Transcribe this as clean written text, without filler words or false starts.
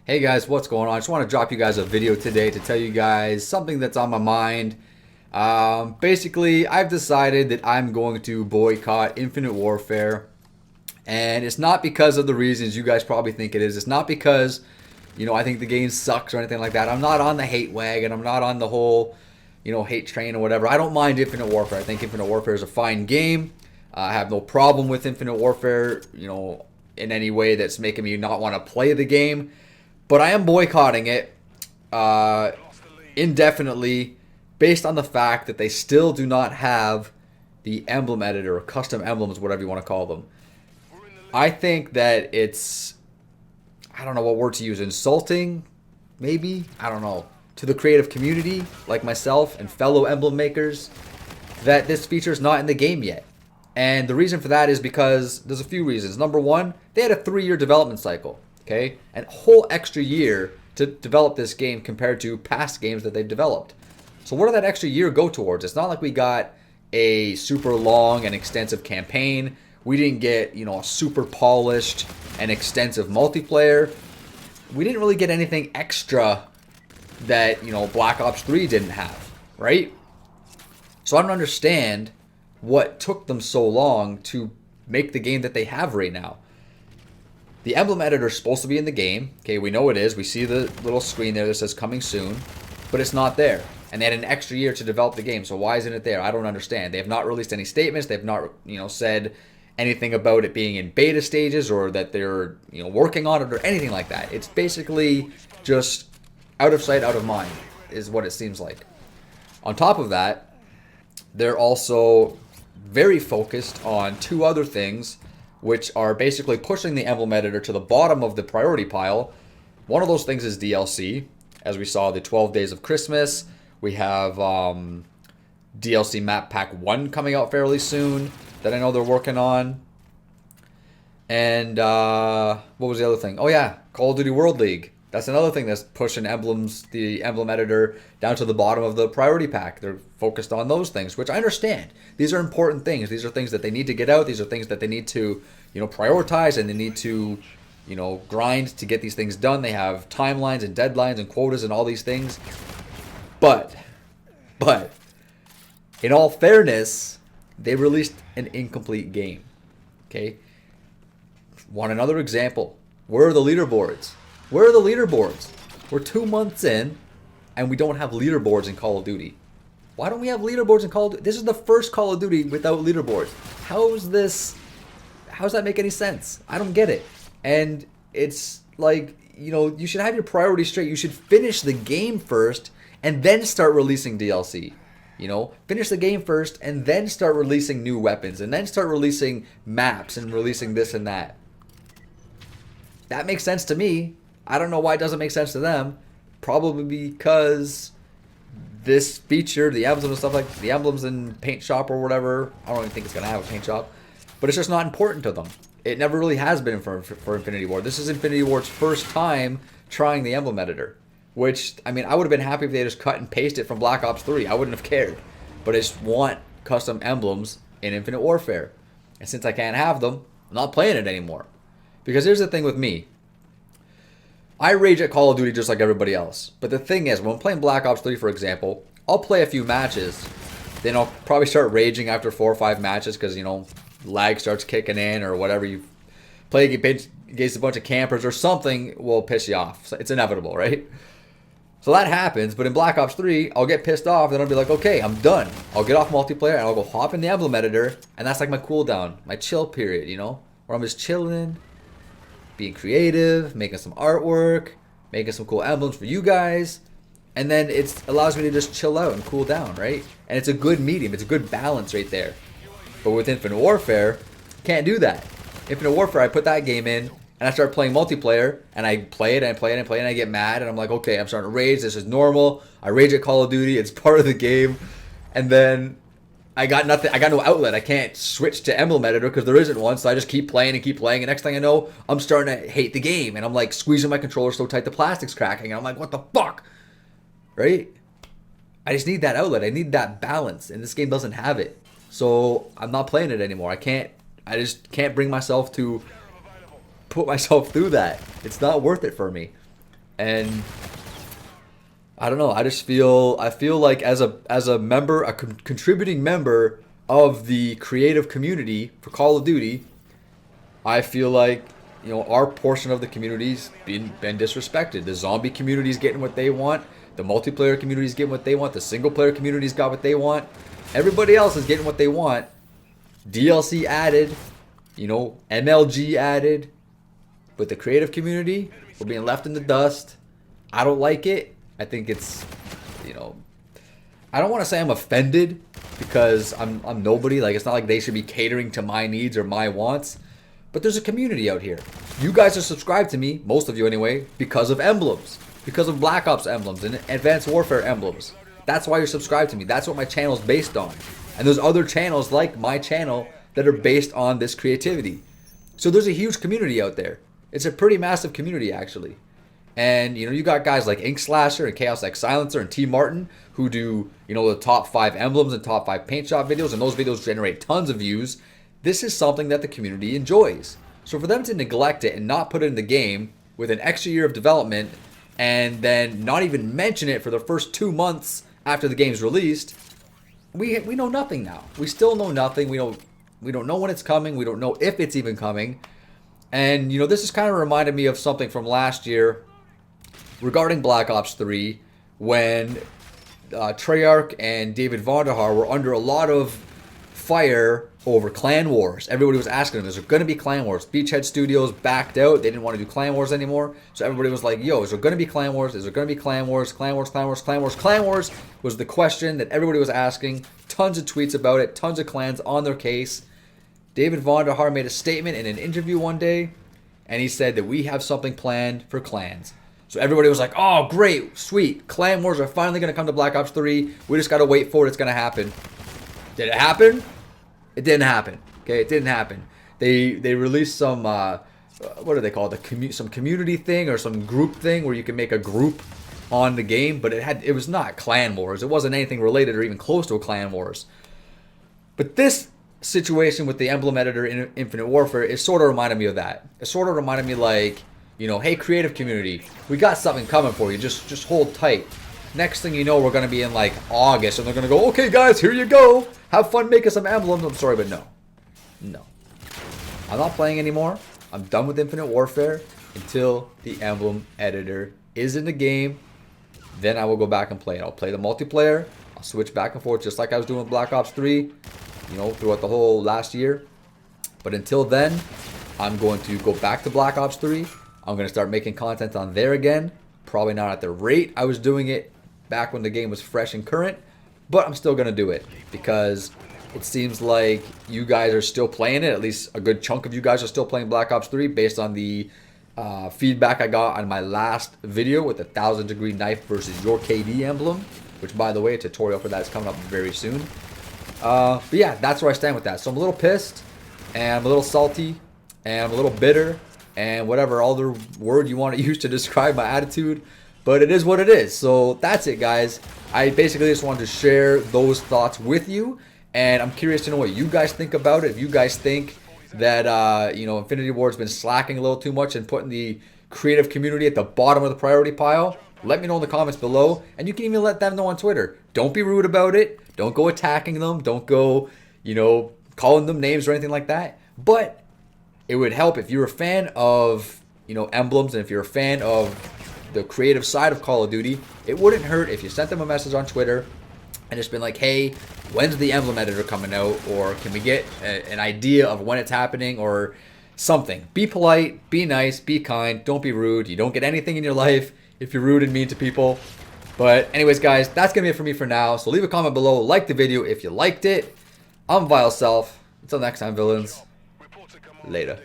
Hey guys, what's going on? I just want to drop you guys a video today to tell you guys something that's on my mind. Basically, I've decided that I'm going to boycott Infinite Warfare. And it's not because of the reasons you guys probably think it is. It's not because, I think the game sucks or anything like that. I'm not on the hate wagon. I'm not on the whole, hate train or whatever. I don't mind Infinite Warfare. I think Infinite Warfare is a fine game. I have no problem with Infinite Warfare, in any way that's making me not want to play the game. But I am boycotting it indefinitely based on the fact that they still do not have the emblem editor or custom emblems, whatever you want to call them. I think that it's, I don't know what word to use, insulting, maybe? I don't know. To the creative community, like myself and fellow emblem makers, that this feature is not in the game yet. And the reason for that is because there's a few reasons. Number one, they had a 3-year development cycle. Okay, and a whole extra year to develop this game compared to past games that they've developed. So what did that extra year go towards? It's not like we got a super long and extensive campaign. We didn't get, a super polished and extensive multiplayer. We didn't really get anything extra that, Black Ops 3 didn't have, right? So I don't understand what took them so long to make the game that they have right now. The emblem editor is supposed to be in the game. Okay, we know it is. We see the little screen there that says coming soon, but it's not there. And they had an extra year to develop the game, so why isn't it there? I don't understand. They have not released any statements. They've not, said anything about it being in beta stages or that they're, working on it or anything like that. It's basically just out of sight, out of mind is what it seems like. On top of that, they're also very focused on two other things, which are basically pushing the emblem editor to the bottom of the priority pile. One of those things is DLC. As we saw, the 12 Days of Christmas. We have DLC Map Pack 1 coming out fairly soon that I know they're working on. And what was the other thing? Oh yeah, Call of Duty World League. That's another thing that's pushing emblems, the emblem editor, down to the bottom of the priority pack. They're focused on those things, which I understand. These are important things. These are things that they need to get out. These are things that they need to, prioritize, and they need to, grind to get these things done. They have timelines and deadlines and quotas and all these things. But, in all fairness, they released an incomplete game. Okay? Want another example? Where are the leaderboards? Where are the leaderboards? We're 2 months in, and we don't have leaderboards in Call of Duty. Why don't we have leaderboards in Call of Duty? This is the first Call of Duty without leaderboards. How does that make any sense? I don't get it. And it's like, you should have your priorities straight. You should finish the game first and then start releasing DLC. Finish the game first and then start releasing new weapons and then start releasing maps and releasing this and that. That makes sense to me. I don't know why it doesn't make sense to them. Probably because this feature, the emblems and stuff like the emblems in Paint Shop or whatever, I don't even think it's going to have a Paint Shop, but it's just not important to them. It never really has been for Infinity Ward. This is Infinity Ward's first time trying the emblem editor, which, I would have been happy if they just cut and paste it from Black Ops 3. I wouldn't have cared. But I just want custom emblems in Infinite Warfare. And since I can't have them, I'm not playing it anymore. Because here's the thing with me. I rage at Call of Duty just like everybody else. But the thing is, when I'm playing Black Ops 3, for example, I'll play a few matches. Then I'll probably start raging after 4 or 5 matches because, lag starts kicking in or whatever. You play against a bunch of campers or something will piss you off. It's inevitable, right? So that happens. But in Black Ops 3, I'll get pissed off. Then I'll be like, okay, I'm done. I'll get off multiplayer and I'll go hop in the emblem editor. And that's like my cooldown, my chill period, where I'm just chilling, being creative, making some artwork, making some cool emblems for you guys. And then it allows me to just chill out and cool down, right? And it's a good medium. It's a good balance right there. But with Infinite Warfare, can't do that. Infinite Warfare, I put that game in, and I start playing multiplayer, and I play it, and I play it, and I play it, and I get mad, and I'm like, okay, I'm starting to rage. This is normal. I rage at Call of Duty. It's part of the game. And then I got nothing. I got no outlet. I can't switch to emblem editor because there isn't one. So I just keep playing and keep playing. And next thing I know, I'm starting to hate the game. And I'm like squeezing my controller so tight the plastic's cracking. And I'm like, what the fuck? Right? I just need that outlet. I need that balance. And this game doesn't have it. So I'm not playing it anymore. I just can't bring myself to put myself through that. It's not worth it for me. And I don't know. I feel like as a member, a contributing member of the creative community for Call of Duty, I feel like, you know, our portion of the community's been disrespected. The zombie community's getting what they want. The multiplayer community's getting what they want. The single player community's got what they want. Everybody else is getting what they want. DLC added, you know, MLG added, but the creative community, we're being left in the dust. I don't like it. I think it's, you know, I don't want to say I'm offended because I'm nobody. Like, it's not like they should be catering to my needs or my wants. But there's a community out here. You guys are subscribed to me, most of you anyway, because of emblems. Because of Black Ops emblems and Advanced Warfare emblems. That's why you're subscribed to me. That's what my channel's based on. And there's other channels like my channel that are based on this creativity. So there's a huge community out there. It's a pretty massive community, actually. And, you know, you got guys like Ink Slasher and Chaos X Silencer and T Martin who do, you know, the top 5 emblems and top 5 paint shop videos, and those videos generate tons of views. This is something that the community enjoys. So for them to neglect it and not put it in the game with an extra year of development and then not even mention it for the first 2 months after the game's released, we know nothing now. We still know nothing. We don't know when it's coming. We don't know if it's even coming. And, you know, this has kind of reminded me of something from last year regarding Black Ops 3 when Treyarch and David Vonderhaar were under a lot of fire over Clan Wars. Everybody was asking them, is there going to be Clan Wars? Beachhead Studios backed out. They didn't want to do Clan Wars anymore. So everybody was like, yo, is there going to be Clan Wars? Is there going to be Clan Wars? Clan Wars, Clan Wars, Clan Wars. Clan Wars was the question that everybody was asking. Tons of tweets about it. Tons of clans on their case. David Vonderhaar made a statement in an interview one day, and he said that we have something planned for clans. So everybody was like, oh, great, sweet. Clan Wars are finally going to come to Black Ops 3. We just got to wait for it. It's going to happen. Did it happen? It didn't happen. Okay, it didn't happen. They released some, what do they call it? Some community thing or some group thing where you can make a group on the game, but it was not Clan Wars. It wasn't anything related or even close to a Clan Wars. But this situation with the emblem editor in Infinite Warfare, it sort of reminded me of that. It sort of reminded me like, you know, hey, creative community, we got something coming for you. Just hold tight. Next thing you know, we're going to be in like August, and they're going to go, okay, guys, here you go. Have fun making some emblems. I'm sorry, but no. No. I'm not playing anymore. I'm done with Infinite Warfare until the emblem editor is in the game. Then I will go back and play it. I'll play the multiplayer. I'll switch back and forth just like I was doing with Black Ops 3, you know, throughout the whole last year. But until then, I'm going to go back to Black Ops 3. I'm going to start making content on there again. Probably not at the rate I was doing it back when the game was fresh and current, but I'm still going to do it because it seems like you guys are still playing it. At least a good chunk of you guys are still playing Black Ops 3 based on the feedback I got on my last video with the 1000 Degree Knife versus your KD emblem, which, by the way, a tutorial for that is coming up very soon. But yeah, that's where I stand with that. So I'm a little pissed, and I'm a little salty, and I'm a little bitter, and whatever other word you want to use to describe my attitude. But it is what it is. So that's it, guys. I basically just wanted to share those thoughts with you. And I'm curious to know what you guys think about it. If you guys think that, you know, Infinity Ward's been slacking a little too much and putting the creative community at the bottom of the priority pile, let me know in the comments below. And you can even let them know on Twitter. Don't be rude about it. Don't go attacking them. Don't go, you know, calling them names or anything like that. But it would help if you're a fan of, you know, emblems, and if you're a fan of the creative side of Call of Duty, it wouldn't hurt if you sent them a message on Twitter and just been like, hey, when's the emblem editor coming out? Or can we get an idea of when it's happening or something? Be polite, be nice, be kind, don't be rude. You don't get anything in your life if you're rude and mean to people. But anyways, guys, that's going to be it for me for now. So leave a comment below, like the video if you liked it. I'm Vile Self. Until next time, villains. Later.